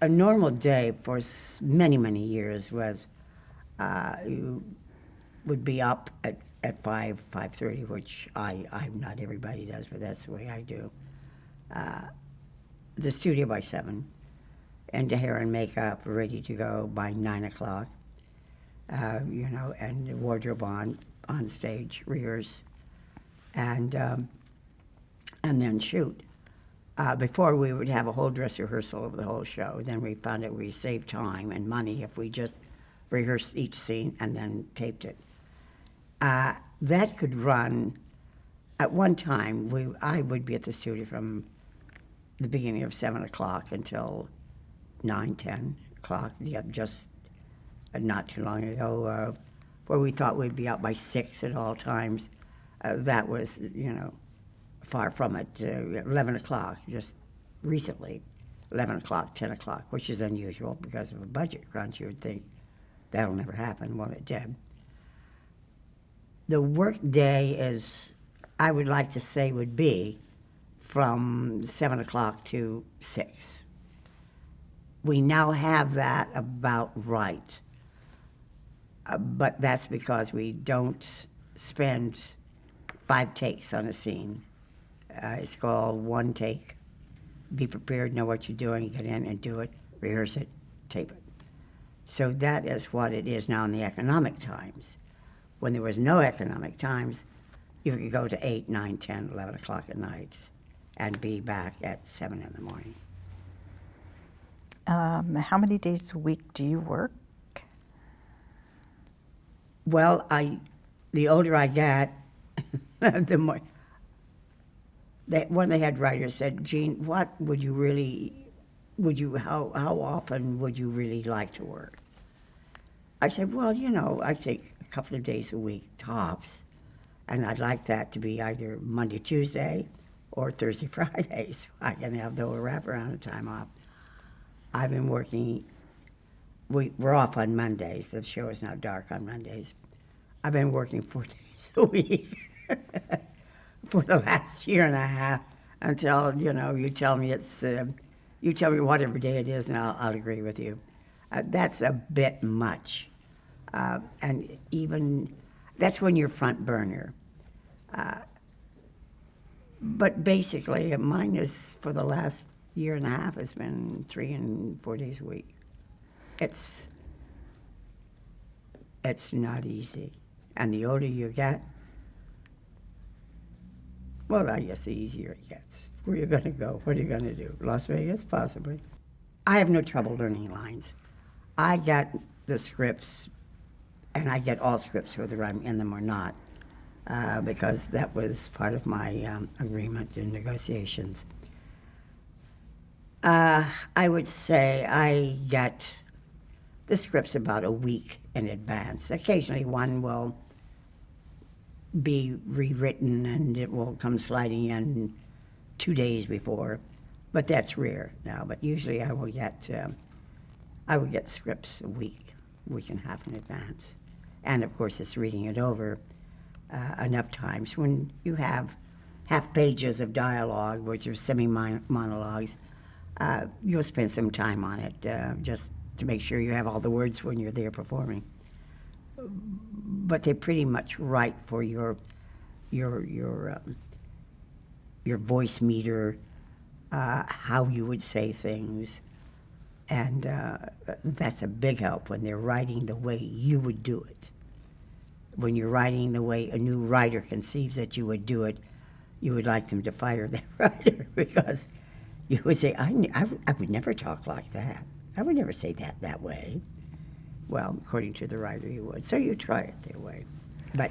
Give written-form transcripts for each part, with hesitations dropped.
a normal day for many, many years was you would be up at 5:30, which I'm not everybody does, but that's the way I do. The studio by 7, and the hair and makeup ready to go by 9 o'clock. And the wardrobe on stage, rehearse, and then shoot. Before we would have a whole dress rehearsal of the whole show. Then we found out we saved time and money if we just rehearsed each scene and then taped it. That could run, at one time, I would be at the studio from the beginning of 7 o'clock until 9, 10 o'clock. Just not too long ago, where we thought we'd be out by 6 at all times. That was, far from it. 11 o'clock, just recently, 11 o'clock, 10 o'clock, which is unusual because of a budget crunch. You would think that'll never happen. Well, it did. The work day is, I would like to say, would be from 7 o'clock to 6. We now have that about right. But that's because we don't spend 5 takes on a scene. It's called one take. Be prepared, know what you're doing, get in and do it, rehearse it, tape it. So that is what it is now in the economic times. When there was no economic times, you could go to 8, 9, 10, 11 o'clock at night and be back at 7 in the morning. How many days a week do you work? Well, the older I get, the more. One of the head writers said, "Jeanne, how often would you really like to work?" I said, "Well, I take a couple of days a week, tops, and I'd like that to be either Monday, Tuesday, or Thursday, Friday, so I can have the whole wraparound time off." I've been working. We're off on Mondays. The show is now dark on Mondays. I've been working 4 days a week for the last year and a half until, you tell me you tell me whatever day it is and I'll agree with you. That's a bit much. And even, that's when you're front burner. But basically, mine is, for the last year and a half, has been 3 and 4 days a week. It's not easy. And the older you get, well, I guess the easier it gets. Where are you going to go? What are you going to do? Las Vegas, possibly. I have no trouble learning lines. I get the scripts, and I get all scripts, whether I'm in them or not, because that was part of my agreement in negotiations. I would say I get the scripts about a week in advance. Occasionally one will be rewritten and it will come sliding in 2 days before, but that's rare now. But usually I will get scripts a week and a half in advance. And of course it's reading it over enough times. When you have half pages of dialogue, which are semi-monologues, you'll spend some time on it just to make sure you have all the words when you're there performing. But they're pretty much right for your voice meter, how you would say things, and that's a big help when they're writing the way you would do it. When you're writing the way a new writer conceives that you would do it, you would like them to fire that writer because you would say, I would never talk like that. I would never say that way. Well, according to the writer, you would. So you try it their way. But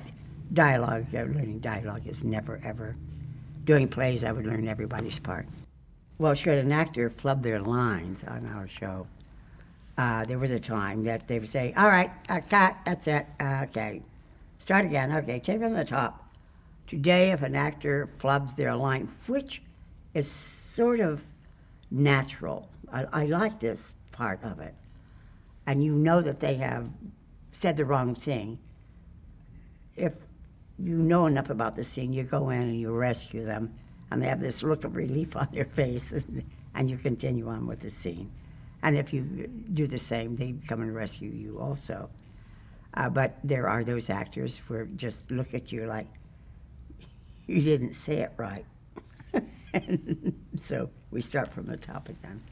learning dialogue is never, ever. Doing plays, I would learn everybody's part. Well, should an actor flub their lines on our show, there was a time that they would say, all right, cut, that's it, okay. Start again, okay, take it from the top. Today, if an actor flubs their line, which is sort of natural, I like this part of it, and you know that they have said the wrong thing, if you know enough about the scene, you go in and you rescue them, and they have this look of relief on their face, and you continue on with the scene. And if you do the same, they come and rescue you also. But there are those actors who just look at you like, you didn't say it right. And so we start from the top again.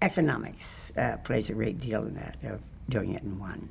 Economics plays a great deal in that, of doing it in one.